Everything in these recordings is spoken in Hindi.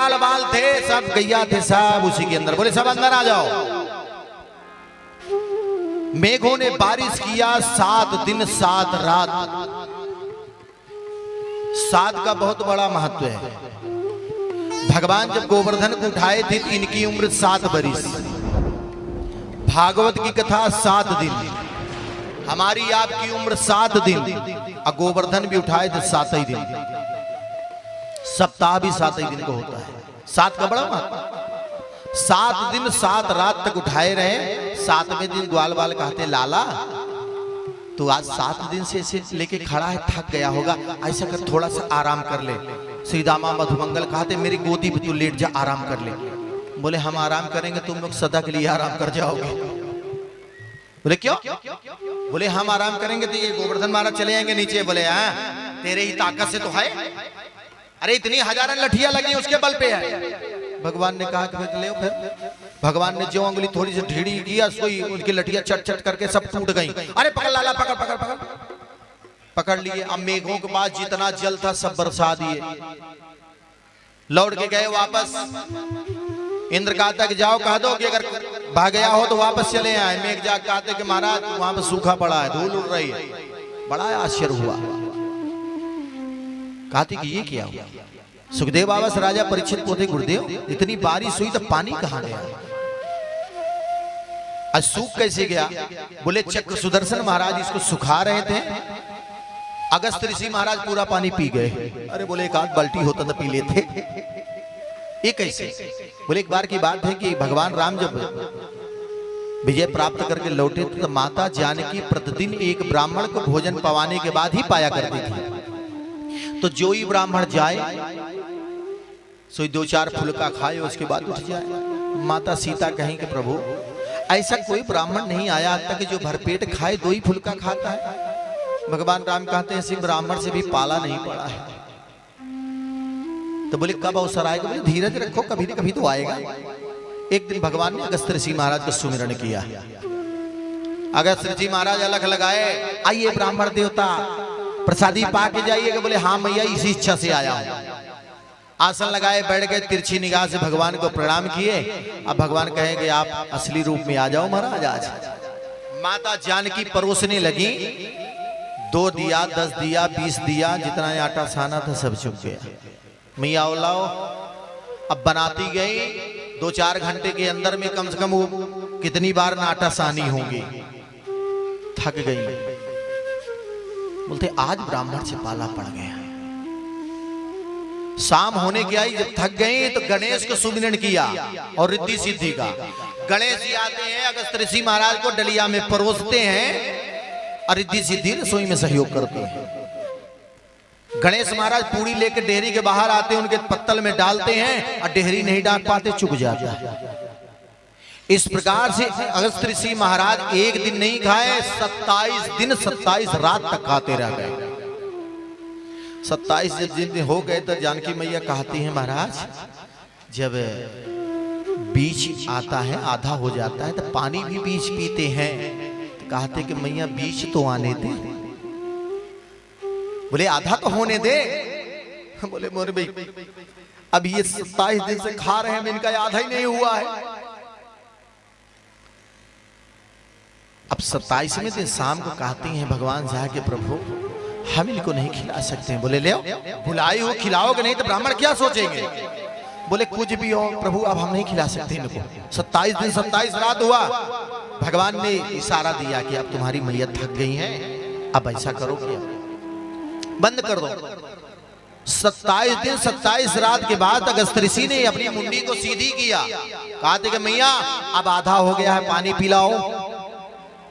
गाल बाल थे, सब गैया थे, सब उसी के अंदर। बोले सब अंदर आ जाओ। मेघों ने बारिश किया 7 दिन 7 रात। 7 का बहुत बड़ा महत्व है। भगवान जब गोवर्धन को उठाए थे तो इनकी उम्र 7 बरिस। भागवत की कथा 7 दिन, हमारी आपकी उम्र 7 दिन, और गोवर्धन भी उठाए थे 7 ही दिन। सप्ताह भी 7 ही दिन को होता है। 7 का बड़ा महत्व। 7 दिन 7 रात तक उठाए रहे। 7वें दिन ग्वाल बाल कहते लाला तो आज 7 दिन से ऐसे लेके खड़ा है, थक गया होगा, ऐसा कर थोड़ा सा आराम कर ले। श्री दामा मधुमंगल कहते मेरी गोदी पे तू लेट जा, आराम कर ले। बोले हम आराम करेंगे, तुम लोग सदा के लिए आराम कर जाओगे। बोले क्यों? बोले हम आराम करेंगे तो ये गोवर्धन महाराज चले जाएंगे नीचे। बोले हाँ तेरे ही ताकत से तो है, अरे इतनी हजारों लठियां लगी उसके बल पे है। भगवान ने कहा कि ले फिर। भगवान ने जो उंगली थोड़ी सी ढीड़ी किया, सोई उनकी लठियां चट चट करके सब टूट गई। अरे पकड़ लाला, पकड़ पकड़ पकड़ पकड़ लिए। अब मेघों के बाद जितना जल था सब बरसा दिए। लौट के गए वापस। इंद्र कहा था कि जाओ कह दो कि अगर भाग गया हो तो वापस चले आए। मेघ जाग कहते कि महाराज वहां पर सूखा पड़ा है, धूल उड़ रही है। बड़ा आश्चर्य हुआ। कहते कि ये क्या हुआ? सुखदेव बाबा से राजा परीक्षित पूछे गुरुदेव इतनी बारिश हुई तो पानी कहां गया? आज सूख कैसे गया? बोले चक्र सुदर्शन महाराज इसको सुखा रहे थे, अगस्त ऋषि महाराज पूरा पानी पी गए। अरे बोले एक आध बाल्टी होता तो पी लेते। ये कैसे? बोले एक बार की बात है कि भगवान राम जब विजय प्राप्त करके लौटे तो माता जानकी प्रतिदिन एक ब्राह्मण को भोजन पवाने के बाद ही पाया करती थी। तो जो ही ब्राह्मण जाए सो 2-4 फुलका खाए, उसके बाद उठ जाए। माता सीता कहें कि प्रभु ऐसा कोई ब्राह्मण नहीं आया आज तक जो भरपेट खाए 2 ही फुलका खाता है। भगवान राम कहते हैं ऐसे ब्राह्मण से भी पाला नहीं पड़ा है। तो बोले कब अवसर आएगा? बोले धीरज रखो, कभी न कभी तो आएगा। एक दिन भगवान ने अगस्त ऋषि महाराज का सुमिरन किया। अगस्त ऋषि महाराज अलग लगाए, आइए ब्राह्मण देवता प्रसादी पा के जाइएगा। बोले हाँ मैया इसी इच्छा से आया हूं। आसन लगाए, बैठ गए, तिरछी निगाह से भगवान को प्रणाम किए। अब भगवान कहेंगे आप असली रूप में आ जाओ महाराज आज। माता जानकी परोसने लगी। 2 दिया, 10 दिया, 20 दिया, जितना आटा साना था सब चुक गया। मैया लाओ। अब बनाती गई। 2-4 घंटे के अंदर में कम से कम वो कितनी बार आटा सानी होंगी। थक गई। बोलते आज ब्राह्मण से पाला पड़ गया। शाम होने की आई, जब थक गई तो गणेश को सुमिरन किया और रिद्धि सिद्धि का। गणेश जी आते हैं, अगस्त ऋषि महाराज को डलिया में परोसते हैं और रिद्धि सिद्धि रसोई में सहयोग करते हैं। गणेश महाराज पूरी लेकर डेहरी के बाहर आते हैं, उनके पत्तल में डालते हैं और डेहरी नहीं डाल पाते, चुक जाता है। इस प्रकार से अगस्त ऋषि महाराज एक दिन नहीं खाए, 27 दिन 27 रात तक खाते रह गए। 27 दिन हो गए तो जानकी मैया कहती हैं महाराज जब बीज आता है आधा हो जाता है तो पानी भी बीज पीते हैं। तो कहते कि मैया बीज तो आने दे। बोले आधा तो होने दे। बोले मोरे भाई अब ये 27 दिन से खा रहे हैं, इनका आधा ही नहीं हुआ है। अब 27वें दिन शाम को कहती हैं भगवान जाके प्रभु हम इनको नहीं खिला सकते हैं। बोले ले बुलाई हो, खिलाओगे नहीं तो ब्राह्मण क्या सोचेंगे? बोले कुछ भी हो प्रभु अब हम नहीं खिला सकते इनको। 27 दिन 27 रात हुआ। भगवान ने इशारा दिया कि अब तुम्हारी मैया थक गई है, अब ऐसा करो कि बंद कर दो। 27 दिन 27 रात के बाद अगस्त ऋषि ने अपनी मुंडी को सीधी किया। कहा कि मैया अब आधा हो गया है, पानी पिलाओ।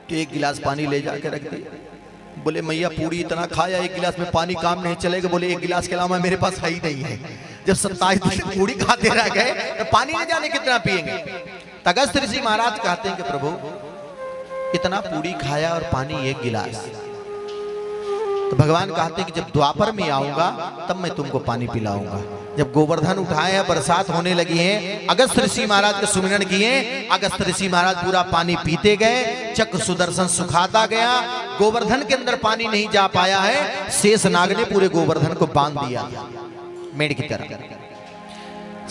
तो 1 गिलास पानी ले जाकर रख दिया। बोले मैया पूरी इतना खाया, 1 गिलास में पानी काम नहीं चलेगा। बोले 1 गिलास के अलावा मेरे पास है ही नहीं है। जब 27 दिन पूरी खाते रह गए तो पानी न जाने कितना पिएंगे। अगस्त ऋषि महाराज कहते हैं कि प्रभु इतना पूरी खाया और पानी 1 गिलास। तो भगवान कहते हैं कि जब द्वापर में आऊंगा तब मैं तुमको पानी पिलाऊंगा। जब गोवर्धन उठाए हैं, बरसात होने लगी है, अगस्त ऋषि महाराज के सुमिरन किए। अगस्त ऋषि महाराज पूरा पानी पीते गए। चक्र सुदर्शन सुखाता गया। गोवर्धन के अंदर पानी नहीं जा पाया है। शेष नाग ने पूरे गोवर्धन को बांध दिया मेढ़ की तरह।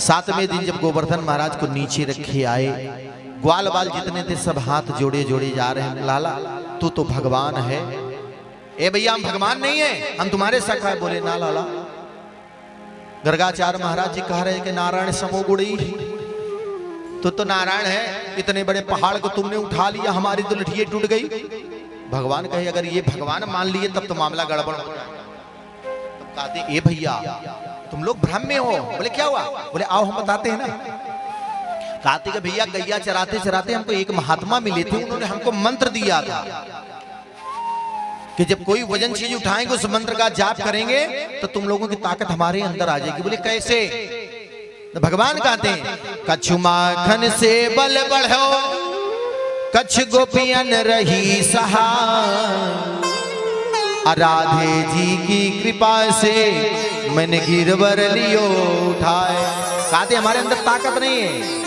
सातवें दिन जब गोवर्धन महाराज को नीचे रखे आए, ग्वाल बाल जितने थे सब हाथ जोड़े जोड़े जा रहे हैं, लाला तू तो भगवान है। ए भैया हम भगवान नहीं है, हम तुम्हारे सखा है। बोले ना लाला, गर्गाचार्य महाराज जी कह रहे हैं कि नारायण समो गुणी, तो नारायण है, इतने बड़े पहाड़ को तुमने उठा लिया, हमारी तो लठिये टूट गई। भगवान कहे अगर ये भगवान मान लिए तब तो मामला गड़बड़ हो जाए। तब कहते ए भैया तुम लोग भ्रम में हो। बोले क्या हुआ? बोले आओ हम बताते हैं ना। कहते कि भैया गैया चराते चराते हमको एक महात्मा मिले थे, उन्होंने हमको मंत्र दिया था कि जब कोई वजन चीज उठाएंगे उस मंत्र का जाप करेंगे तो तुम लोगों की ताकत हमारे अंदर आ जाएगी। बोले कैसे? तो भगवान कहते हैं कछु माखन से बल बढ़ो, कछ गोपियन रही सहा, राधे जी की कृपा से मैंने गिरवर लियो उठाए। कहते हमारे अंदर ताकत नहीं है,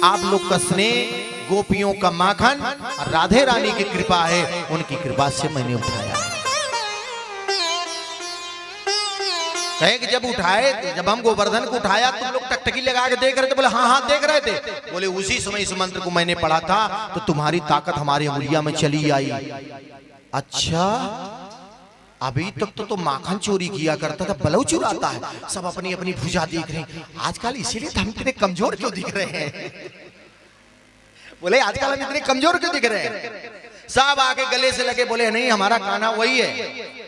आप लोग का स्नेह, गोपियों का माखन और राधे रानी की कृपा है, उनकी कृपा से मैंने उठाया। कहे कि जब उठाए, जब हम गोवर्धन को उठाया तुम लोग टकटकी लगा के देख रहे थे। बोले हाँ हाँ देख रहे थे। बोले उसी समय इस मंत्र को मैंने पढ़ा था तो तुम्हारी ताकत हमारी उंगलियां में चली आई। अच्छा, अभी तक तो माखन चोरी किया करता था, बलौ चुराता है, सब अपनी अपनी भुजा देख रहे हैं आजकल, इसीलिए हम इतने कमजोर क्यों दिख रहे हैं? बोले आजकल हम इतने कमजोर क्यों दिख रहे हैं? सब आके गले से लगे, बोले नहीं हमारा कान्हा वही है।